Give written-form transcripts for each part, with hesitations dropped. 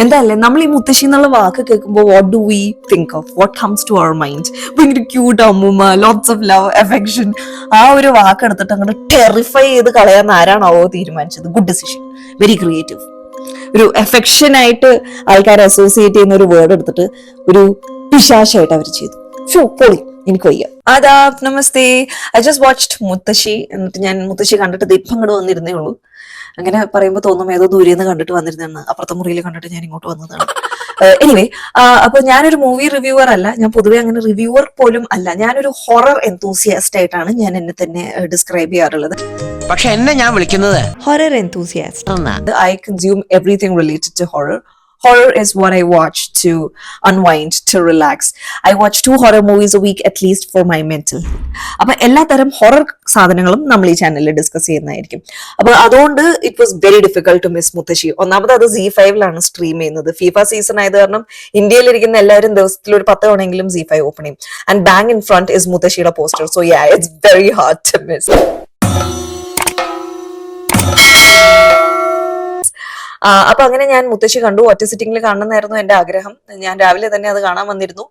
എന്തായാലും നമ്മൾ ഈ മുത്തശ്ശി എന്നുള്ള വാക്ക് കേൾക്കുമ്പോൾ what do we think of, what comes to our mind? ഭയങ്കര ക്യൂട്ട് അമ്മൂമ്മ, ലോട്ട്സ് ഓഫ് ലവ്, അഫെക്ഷൻ. ആ ഒരു വാക്ക് എടുത്തിട്ട് അങ്ങോട്ട് ടെറിഫൈ ചെയ്ത് കളയാൻ ആരാണാവോ തീരുമാനിച്ചത്? Good decision, very creative. ഒരു എഫെക്ഷൻ ആയിട്ട് ആൾക്കാരെ അസോസിയേറ്റ് ചെയ്യുന്ന ഒരു വേർഡ് എടുത്തിട്ട് ഒരു പിശാശായിട്ട് അവർ ചെയ്തു. ഷോ പൊളി, എനിക്ക് വയ്യ. ആദാബ്, നമസ്തേ. ഐ ജസ്റ്റ് വാച്ച്ഡ് മുത്തശ്ശി. എന്നിട്ട് ഞാൻ മുത്തശ്ശി കണ്ടിട്ട് ഇപ്പം അങ്ങോട്ട് വന്നിരുന്നേ ഉള്ളൂ. അങ്ങനെ പറയുമ്പോൾ തോന്നും ഏതോ ദൂരെ നിന്ന് കണ്ടിട്ട് വന്നിരുന്നെന്ന്. അപ്പുറത്തെ മുറിയിൽ കണ്ടിട്ട് ഞാൻ ഇങ്ങോട്ട് വന്നതാണ്. എനിവേ, അപ്പൊ ഞാനൊരു മൂവി റിവ്യൂവർ അല്ല, ഞാൻ പൊതുവെ അങ്ങനെ റിവ്യൂവർ പോലും അല്ല. ഞാനൊരു ഹൊറർ എന്തൂസിയാസ്റ്റ് ആയിട്ടാണ് ഞാൻ എന്നെ തന്നെ ഡിസ്ക്രൈബ് ചെയ്യാറുള്ളത്. പക്ഷെ എന്നെ ഞാൻ വിളിക്കുന്നത് horror enthusiast. I consume everything related to horror. Horror is what I watch to unwind, to relax. I watch 2 horror movies a week at least for my mental. അപ്പൊ എല്ലാ തരം ഹൊറർ സാധനങ്ങളും നമ്മൾ ഈ ചാനലിൽ ഡിസ്കസ് ചെയ്യുന്നതായിരിക്കും. അപ്പൊ അതുകൊണ്ട് it was very difficult to miss മുത്തശ്ശി. ഒന്നാമത് അത് ZEE5 സ്ട്രീം ചെയ്യുന്നത്. ഫിഫ സീസൺ ആയത് കാരണം ഇന്ത്യയിലിരിക്കുന്ന എല്ലാവരും ദിവസത്തിൽ ഒരു 10 തവണയെങ്കിലും ZEE5 ഓപ്പൺ ചെയ്യും. And bang in front is മുത്തശ്ശിയുടെ പോസ്റ്റർ. So yeah, it's very hard to miss. അപ്പൊ അങ്ങനെ ഞാൻ മുത്തശ്ശി കണ്ടു. ഒറ്റ സിറ്റിംഗിൽ കാണണമെന്നായിരുന്നു എന്റെ ആഗ്രഹം. ഞാൻ രാവിലെ തന്നെ അത് കാണാൻ വന്നിരുന്നു.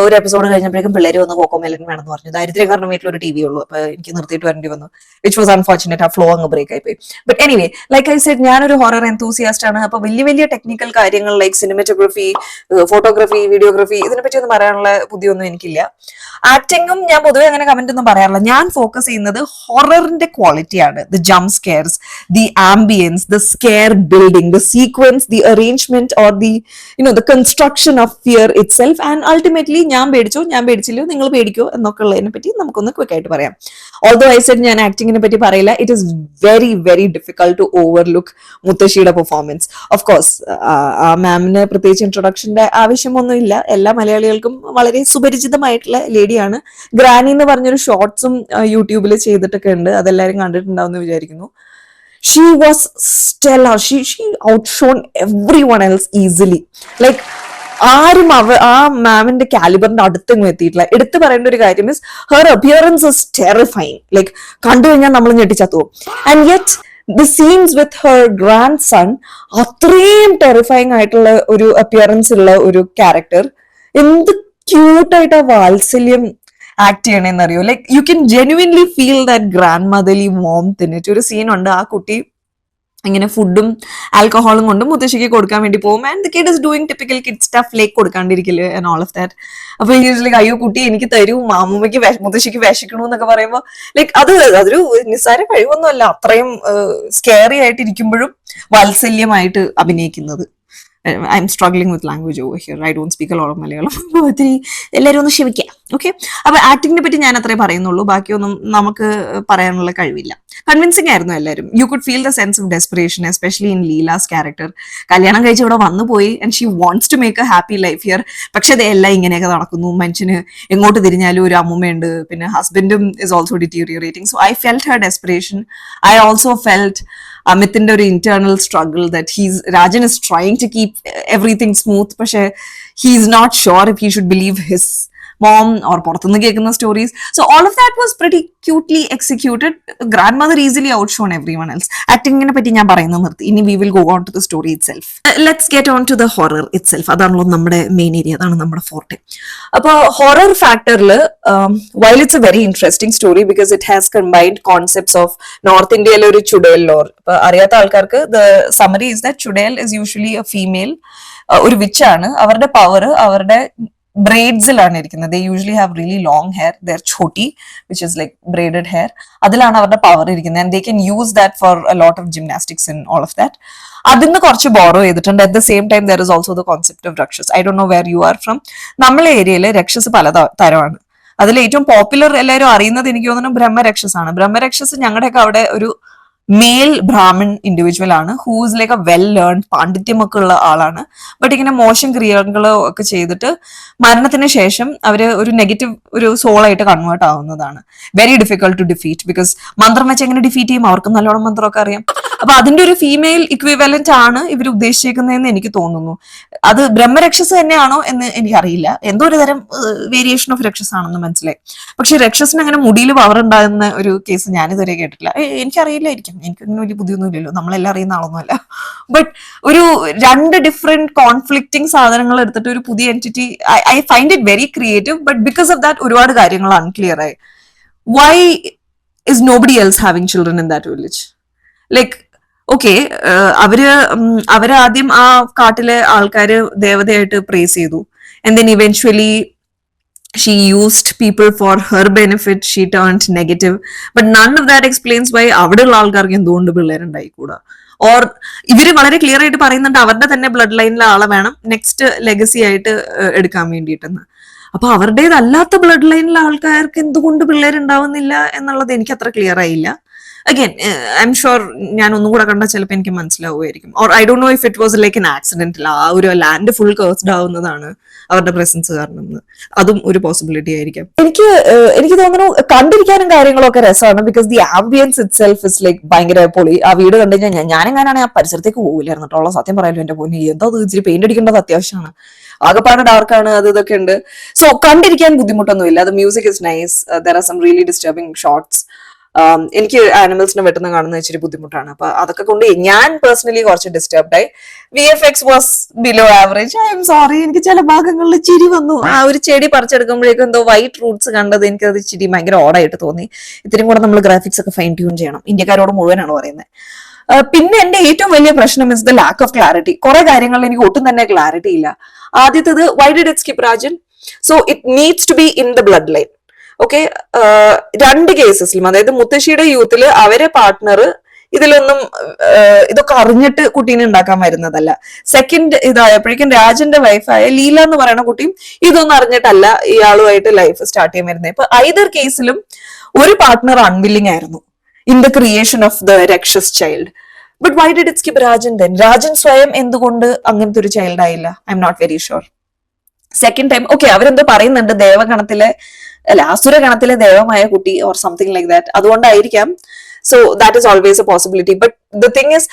ഒരു എപ്പിസോഡ് കഴിഞ്ഞപ്പോഴേക്കും പിള്ളേര് വന്ന് കോക്കോമെലൻ വേണമെന്ന് പറഞ്ഞു. ദാരിദ്ര്യം കാരണം വീട്ടിലൊരു TV ഉള്ളൂ. അപ്പൊ എനിക്ക് നിർത്തിയിട്ട് വരേണ്ടി വന്നു. Which was unfortunate. ആ ഫ്ലോ അങ്ങ് ബ്രേക്ക് ആയി പോയി. But anyway, like I said, ഞാനൊരു ഹൊറർ എന്തൂസിയാസ്റ്റ് ആണ്. അപ്പൊ വലിയ വലിയ ടെക്നിക്കൽ കാര്യങ്ങൾ ലൈക്ക് സിനിമറ്റോഗ്രഫി, ഫോട്ടോഗ്രഫി, വീഡിയോഗ്രഫി, ഇതിനെപ്പറ്റി ഒന്നും പറയാനുള്ള ബുദ്ധിയൊന്നും എനിക്കില്ല. ആക്ടിങ്ങും ഞാൻ പൊതുവെ അങ്ങനെ കമന്റ് ഒന്നും പറയാറില്ല. ഞാൻ ഫോക്കസ് ചെയ്യുന്നത് ഹൊററിന്റെ ക്വാളിറ്റിയാണ്. The jump scarce, the ambience, the scare building, the sequence, the arrangement, or the construction of fear itself, and ultimately ഞാൻ പേടിച്ചോ ഞാൻ പേടിച്ചില്ലോ നിങ്ങൾ പേടിക്കോ എന്നൊക്കെ ഉള്ളതിനെ പറ്റി നമുക്കൊന്ന് ക്വിക്ക് ആയിട്ട് പറയാം. ഓൾദോ ഐ സെഡ് ഞാൻ ആക്ടിങ്ങിനെ പറ്റി പറയില്ല. It is very very difficult to overlook മുത്തശ്ശിയുടെ പെർഫോമൻസ്. ഓഫ് കോഴ്സ് ആ മാമിന് പ്രത്യേകിച്ച് ഇൻട്രൊഡക്ഷന്റെ ആവശ്യമൊന്നുമില്ല. എല്ലാ മലയാളികൾക്കും വളരെ സുപരിചിതമായിട്ടുള്ള ലേഡിയാണ്. ഗ്രാനി എന്ന് പറഞ്ഞൊരു ഷോർട്സും യൂട്യൂബിൽ ചെയ്തിട്ടൊക്കെ ഉണ്ട്. അതെല്ലാവരും കണ്ടിട്ടുണ്ടാവും എന്ന് വിചാരിക്കുന്നു. She was stellar. She outshone everyone else easily. Like ആരും ആ മാമിന്റെ കാലിബറിന്റെ അടുത്തൊന്നും എത്തിയിട്ടില്ല. എടുത്തു പറയേണ്ട ഒരു കാര്യം is her appearance is terrifying. Like കണ്ടു കഴിഞ്ഞാൽ നമ്മൾ ഞെട്ടിച്ചത്തു. And yet the scenes with her grandson, അത്രയും ടെറിഫൈങ് ആയിട്ടുള്ള ഒരു അപ്പിയറൻസ് ഉള്ള ഒരു ക്യാരക്ടർ. എന്ത് ക്യൂട്ടായിട്ട് ആ വാത്സല്യം ആക്ട് ചെയ്യണേന്നറിയോ. Like you can genuinely feel that grandmotherly warmth in it. ഒരു സീനുണ്ട്, ആ കുട്ടി ഇങ്ങനെ ഫുഡും ആൽക്കഹോളും കൊണ്ട് മുത്തശ്ശിക്ക് കൊടുക്കാൻ വേണ്ടി പോകും. And the kid is doing typical kid stuff, like കൊടുക്കാണ്ടിരിക്കില്ല ആൻഡ് ഓൾ ഓഫ് ദാറ്റ്. അപ്പൊ ലൈക്ക് അയ്യോ കുട്ടി എനിക്ക് തരൂ, മാമൂമ്മയ്ക്ക് മുത്തശ്ശിക്ക് വിശക്കണു എന്നൊക്കെ പറയുമ്പോൾ ലൈക്ക് അതൊരു നിസ്സാര കഴിവൊന്നും അല്ല. അത്രയും സ്കെയറി ആയിട്ട് ഇരിക്കുമ്പോഴും വാത്സല്യമായിട്ട് അഭിനയിക്കുന്നത്. I'm struggling with language over here. I don't speak a lot of Malayalam. ഒത്തിരി എല്ലാവരും ഒന്ന് ക്ഷമിക്കാം, ഓക്കെ? അപ്പൊ ആക്ടിങ്ങിനെ പറ്റി ഞാൻ അത്രേ പറയുന്നുള്ളൂ. ബാക്കിയൊന്നും നമുക്ക് പറയാനുള്ള കഴിവില്ല. കൺവിൻസിംഗ് ആയിരുന്നു എല്ലാവരും. You could feel the sense of desperation, especially in Leela's character. കല്യാണം കഴിച്ച് ഇവിടെ വന്നു പോയി and she wants to make a happy life here. പക്ഷെ അതെല്ലാം ഇങ്ങനെയൊക്കെ നടക്കുന്നു. മനുഷ്യന് എങ്ങോട്ട് തിരിഞ്ഞാലും ഒരു അമ്മൂമ്മയുണ്ട്, പിന്നെ ഹസ്ബൻഡും is also deteriorating. So I felt her desperation. I also felt അമിത്തിന്റെ ഒരു internal struggle that Rajan is trying to keep everything smooth. പക്ഷെ he is not sure if he should believe his mom or പുറത്തുനിന്ന് കേൾക്കുന്ന stories. So all of that was pretty cutely executed. Grandmother easily outshone everyone else. ആക്ടിങ്ങിനെ പറ്റി ഞാൻ പറയുന്നത് നിർത്തി. ഇനി we will go on to the story itself. Let's get on to the horror itself. അതാണല്ലോ നമ്മുടെ മെയിൻ ഏരിയ, അതാണ് നമ്മുടെ ഫോർട്ടെ. അപ്പോൾ ഹൊറർ ഫാക്ടറിൽ while it's a very interesting story because it has combined concepts of north ഇന്ത്യയിലെ ഒരു chudail lore. ഇപ്പൊ അറിയാത്ത ആൾക്കാർക്ക് the summary is that chudail is usually a female, ഒരു വിച്ചാണ്. അവരുടെ പവർ അവരുടെ ബ്രെയ്ഡ്സിലാണ് ഇരിക്കുന്നത്. They usually have really long hair, there choti which is like braided hair. അതിലാണ് അവരുടെ പവർ ഇരിക്കുന്നത്. And they can use that for a lot of gymnastics and all of that. അതിന്ന് കുറച്ച് ബോറോ ചെയ്തിട്ടുണ്ട്. At the same time there is also the concept of rakshas. I don't know where you are from. നമ്മളെ ഏരിയയിൽ രക്ഷസ് പല തരമാണ്. അതിൽ ഏറ്റവും popular എല്ലാവരും അറിയുന്നത് എനിക്ക് തോന്നുന്നു ബ്രഹ്മരക്ഷസാണ്. ബ്രഹ്മരക്ഷസ് ഞങ്ങളുടെയൊക്കെ അവിടെ ഒരു മെയിൽ ബ്രാഹ്മൺ ഇൻഡിവിജ്വൽ ആണ്, whose like a well learn, പാണ്ഡിത്യമൊക്കെ ഉള്ള ആളാണ്. ബട്ട് ഇങ്ങനെ മോശം ക്രിയകളോ ഒക്കെ ചെയ്തിട്ട് മരണത്തിന് ശേഷം അവര് ഒരു നെഗറ്റീവ് ഒരു സോളായിട്ട് കൺവേർട്ട് ആവുന്നതാണ്. Very difficult to defeat because മന്ത്രം വെച്ച് എങ്ങനെ ഡിഫീറ്റ് ചെയ്യും? അവർക്ക് നല്ലോണം മന്ത്രമൊക്കെ അറിയാം. അപ്പൊ അതിന്റെ ഒരു ഫീമെയിൽ ഇക്വിവലന്റ് ആണ് ഇവർ ഉദ്ദേശിക്കുന്നതെന്ന് എനിക്ക് തോന്നുന്നു. അത് ബ്രഹ്മരക്ഷസ് തന്നെയാണോ എന്ന് എനിക്കറിയില്ല. എന്തോ ഒരു തരം വേരിയേഷൻ ഓഫ് രക്ഷസ് ആണെന്ന് മനസ്സിലായി. പക്ഷെ രക്ഷസിന് അങ്ങനെ മുടിയിൽ പവർ ഉണ്ടാകുന്ന ഒരു കേസ് ഞാനിതുവരെ കേട്ടിട്ടില്ല. എനിക്കറിയില്ലായിരിക്കും, എനിക്കങ്ങനെ വലിയ ബുദ്ധിയൊന്നും ഇല്ലല്ലോ, നമ്മളെല്ലാം അറിയുന്ന ആളൊന്നുമല്ല. ബട്ട് ഒരു രണ്ട് ഡിഫറെന്റ് കോൺഫ്ലിക്റ്റിംഗ് സാധനങ്ങൾ എടുത്തിട്ട് ഒരു പുതിയ entity, I find it very creative. But because of that ഒരുപാട് കാര്യങ്ങൾ അൺക്ലിയർ ആയി. Why is nobody else having children in that village? Like, okay, അവര് ആദ്യം ആ കാട്ടിലെ ആൾക്കാര് ദേവതയായിട്ട് പ്രേസ് ചെയ്തു. And then eventually she used people for her benefit. She turned negative. But none of that explains why അവിടെയുള്ള ആൾക്കാർക്ക് എന്തുകൊണ്ട് പിള്ളേരുണ്ടായിക്കൂടാ. ഓർ ഇവര് വളരെ ക്ലിയർ ആയിട്ട് പറയുന്നുണ്ട് അവരുടെ തന്നെ ബ്ലഡ് ലൈനിലെ ആളെ വേണം നെക്സ്റ്റ് ലെഗസി ആയിട്ട് എടുക്കാൻ വേണ്ടിയിട്ടെന്ന്. അപ്പൊ അവരുടേതല്ലാത്ത ബ്ലഡ് ലൈനിലെ ആൾക്കാർക്ക് എന്തുകൊണ്ട് പിള്ളേരുണ്ടാവുന്നില്ല എന്നുള്ളത് എനിക്ക് അത്ര ക്ലിയർ ആയില്ല. അഗൈൻ ഐ എം ഷുവർ ഞാൻ ഒന്നും കൂടെ കണ്ടാൽ ചിലപ്പോൾ എനിക്ക് മനസ്സിലാവുമായിരിക്കും. Or I don't know if it was like an accidental, ആ ഒരു ലാൻഡ് ഫുൾ കേഴ്സ്ഡ് ആവുന്നതാണ് അവരുടെ പ്രസൻസ് കാരണം. അതും ഒരു പോസിബിലിറ്റി ആയിരിക്കാം. എനിക്ക് തോന്നുന്നു കണ്ടിരിക്കാനും കാര്യങ്ങളൊക്കെ രസമാണ്. Because the ambience it self is like ഭയങ്കര പൊളി. ആ വീട് കണ്ടു കഴിഞ്ഞാൽ ഞാനെങ്ങാനാണെങ്കിൽ ആ പരിസരത്തേക്ക് പോകില്ലായിരുന്നു കേട്ടോ. സത്യം പറയാലോ, എന്റെ പൊന്നി എന്താ ഇച്ചിരി പെയിന്റ് അടിക്കേണ്ടത് അത്യാവശ്യമാണ്. ആകെപ്പാട് ഡാർക്കാണ്, അത് ഇതൊക്കെ ഉണ്ട്. സോ കണ്ടിരിക്കാൻ ബുദ്ധിമുട്ടൊന്നുമില്ല. അത് music is nice. There are some really disturbing shots. എനിക്ക് ആനിമൽസിനെ വെട്ടുന്ന കാണുന്ന ഇച്ചിരി ബുദ്ധിമുട്ടാണ്. അപ്പൊ അതൊക്കെ കൊണ്ട് ഞാൻ പേഴ്സണലി കുറച്ച് ഡിസ്റ്റർബ്ഡ് ആയി. VFX was below average. I am sorry, എനിക്ക് ചില ഭാഗങ്ങളിൽ ചിരി വന്നു. ആ ഒരു ചെടി പറിച്ചെടുക്കുമ്പോഴേക്കും എന്തോ വൈറ്റ് റൂട്ട്സ് കണ്ടത് എനിക്ക് അത് ചിരി ഭയങ്കര ഓടായിട്ട് തോന്നി. ഇത്തിരി കൂടെ നമ്മൾ ഗ്രാഫിക്സ് ഒക്കെ ഫൈൻ ട്യൂൺ ചെയ്യണം. ഇന്ത്യക്കാരോട് മുഴുവനാണ് പറയുന്നത്. പിന്നെ എന്റെ ഏറ്റവും വലിയ പ്രശ്നം is the lack of clarity. കുറെ കാര്യങ്ങളിൽ എനിക്ക് ഒട്ടും തന്നെ ക്ലാരിറ്റി ഇല്ല. ആദ്യത്തേത്, why did it skip Rajan? So it needs to be in the blood line. Okay, രണ്ട് കേസസിലും, അതായത് മുത്തശ്ശിയുടെ യൂത്തില് അവരെ പാർട്ട്ണർ ഇതിലൊന്നും ഇതൊക്കെ അറിഞ്ഞിട്ട് കുട്ടീനെ ഉണ്ടാക്കാൻ വരുന്നതല്ല. സെക്കൻഡ് ഇതായപ്പോഴേക്കും രാജന്റെ വൈഫായ ലീല എന്ന് പറയുന്ന കുട്ടിയും ഇതൊന്നും അറിഞ്ഞിട്ടല്ല ഇയാളുമായിട്ട് ലൈഫ് സ്റ്റാർട്ട് ചെയ്യാൻ വരുന്നത്. ഇപ്പൊ ഐദർ കേസിലും ഒരു പാർട്ട്ണർ അൺവില്ലിംഗ് ആയിരുന്നു in the creation of the Rakshas child. But why did it skip Rajan then? Rajan സ്വയം എന്തുകൊണ്ട് അങ്ങനത്തെ ഒരു ചൈൽഡ് ആയില്ല? I am not very sure. Second time, okay, അവരെന്തോ പറയുന്നുണ്ട് ദേവഗണത്തിലെ അല്ല അസുര ഗണത്തിലെ ദേവമായ കുട്ടി ഓർ സംതിങ് ലൈക്ക് ദാറ്റ്, അതുകൊണ്ടായിരിക്കാം. So that is always a possibility. But the thing is,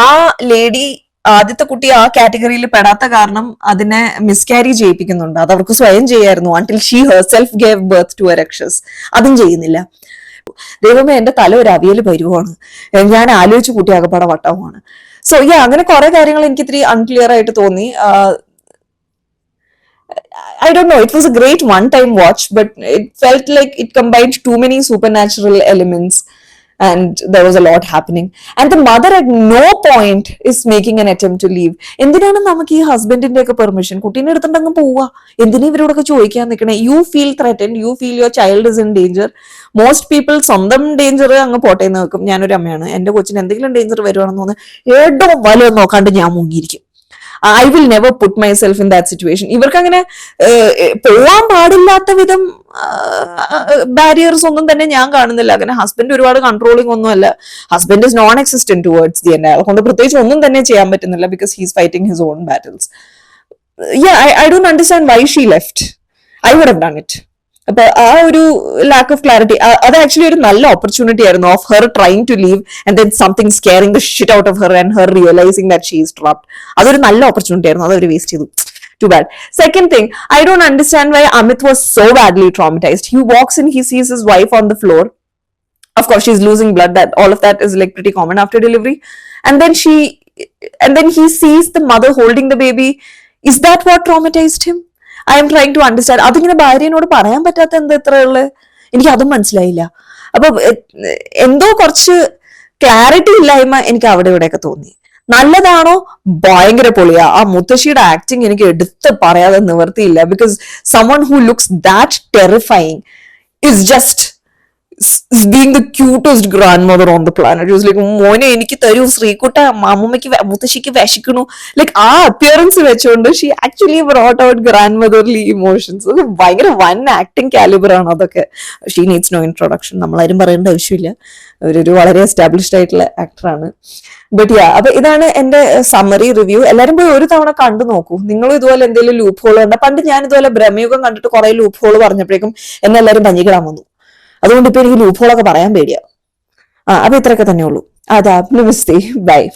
ആ ലേഡി ആദ്യത്തെ കുട്ടി ആ കാറ്റഗറിയിൽ പെടാത്ത കാരണം അതിനെ മിസ്കാരി ചെയ്യിപ്പിക്കുന്നുണ്ട്. അത് അവർക്ക് സ്വയം ചെയ്യായിരുന്നു until she herself gave birth to a Rakshas. അതും ചെയ്യുന്നില്ല. ദൈവമേ, എന്റെ തല ഒരു അവിയൽ പരുവാണ്. ഞാൻ ആലോചിച്ച് കൂട്ടി ആകപ്പാടെ വട്ടവുമാണ്. സോ അങ്ങനെ കുറെ കാര്യങ്ങൾ എനിക്ക് ഇത്തിരി അൺക്ലിയർ ആയിട്ട് തോന്നി. I don't know, it was a great one-time watch, but it felt like it combined too many supernatural elements and there was a lot happening. And the mother at no point is making an attempt to leave. എന്തിനാണ് നമുക്ക് ഈ ഹസ്ബൻഡിന്റെ ഒക്കെ permission? കുട്ടീനെ എടുത്തിട്ടങ്ങ് പോവുക. എന്തിനാ ഇവരോടൊക്കെ ചോദിക്കാൻ നിൽക്കണേ? You feel threatened, you feel your child is in danger. Most people സ്വന്തം ഡേഞ്ചർ അങ്ങ് പോട്ടേന്ന് വെക്കും. ഞാനൊരു അമ്മയാണ്, എന്റെ കൊച്ചിന് എന്തെങ്കിലും ഡേഞ്ചർ വരുവാണെന്ന് തോന്നുന്നു ഏടോ വലോ നോക്കാണ്ട് ഞാൻ മുങ്ങിയിരിക്കും. I will never put myself in that situation. ഇവർക്ക് അങ്ങനെ പോവാൻ പാടില്ലാത്ത വിധം ബാരിയേഴ്സ് ഒന്നും തന്നെ ഞാൻ കാണുന്നില്ല. അങ്ങനെ ഹസ്ബൻഡ് ഒരുപാട് കൺട്രോളിങ് ഒന്നുമല്ല. Husband is known existent towards the end. അയാളെ കൊണ്ട് പ്രത്യേകിച്ച് ഒന്നും തന്നെ ചെയ്യാൻ പറ്റുന്നില്ല because he's fighting his own battles. I don't understand why she left. I would have done it. അപ്പൊ ആ ഒരു ലാക്ക് ഓഫ് ക്ലാരിറ്റി, അത് ആക്ച്വലി ഒരു നല്ല ഓപ്പർച്യൂണിറ്റി ആയിരുന്നു of her trying to leave and then something scaring the shit out of her and her realising that she is trapped. അതൊരു നല്ല opportunity ആയിരുന്നു, അത് അവർ വേസ്റ്റ് ചെയ്തു. Too bad. Second thing, I don't understand why Amit was so badly traumatized. He walks in, he sees his wife on the floor. Of course, she's losing blood. That all of that is like pretty common after delivery. And then he sees the mother holding the baby. Is that what traumatized him? I am trying to understand. അതിങ്ങനെ ഭാര്യനോട് പറയാൻ പറ്റാത്ത എന്താ ഇത്രയുള്ള, എനിക്ക് അതും മനസ്സിലായില്ല. അപ്പൊ എന്തോ കുറച്ച് ക്ലാരിറ്റി ഇല്ലായ്മ എനിക്ക് അവിടെ ഇവിടെയൊക്കെ തോന്നി. നല്ലതാണോ? ഭയങ്കര പൊളിയാ. ആ മുത്തശ്ശിയുടെ ആക്ടിങ് എനിക്ക് എടുത്ത് പറയാതെ നിവർത്തിയില്ല. Because someone who looks that terrifying is just being the cutest grandmother on the planet. It was like, മോനെ എനിക്ക് തരൂ ശ്രീകുട്ട, അമ്മൂമ്മയ്ക്ക് മുത്തശ്ശിക്ക് വിശക്കണു. ലൈക്ക് ആ അപ്പിയറൻസ് വെച്ചുകൊണ്ട് she actually brought out grand motherly emotions. അത് ഭയങ്കര വൺ ആക്ടിങ് കാലിബർ ആണ് അതൊക്കെ. ഷീ നീഡ്സ് നോ ഇൻട്രൊഡക്ഷൻ, നമ്മളാരും പറയേണ്ട ആവശ്യമില്ല. ഒരു വളരെ എസ്റ്റാബ്ലിഷ്ഡ് ആയിട്ടുള്ള ആക്ടറാണ്. ബട്ട് അപ്പൊ ഇതാണ് എന്റെ സമ്മറി റിവ്യൂ. എല്ലാരും പോയി ഒരു തവണ കണ്ടു നോക്കൂ. നിങ്ങളും ഇതുപോലെ എന്തെങ്കിലും ലൂപ്പ് ഹോൾ കണ്ട. പണ്ട് ഞാൻ ഇതുപോലെ ബ്രഹ്മയുഗം കണ്ടിട്ട് കുറെ ലൂപ്പ് ഹോൾ പറഞ്ഞപ്പോഴേക്കും എന്നെല്ലാരും പഞ്ഞിക്കിടാൻ വന്നു. അതുകൊണ്ട് ഇപ്പൊ എനിക്ക് ലൂപ്പ് ഹോളൊക്കെ പറയാൻ പേടിയാ. അപ്പൊ ഇത്രയൊക്കെ തന്നെ ഉള്ളൂ. आदाब, नमस्ते, बाय।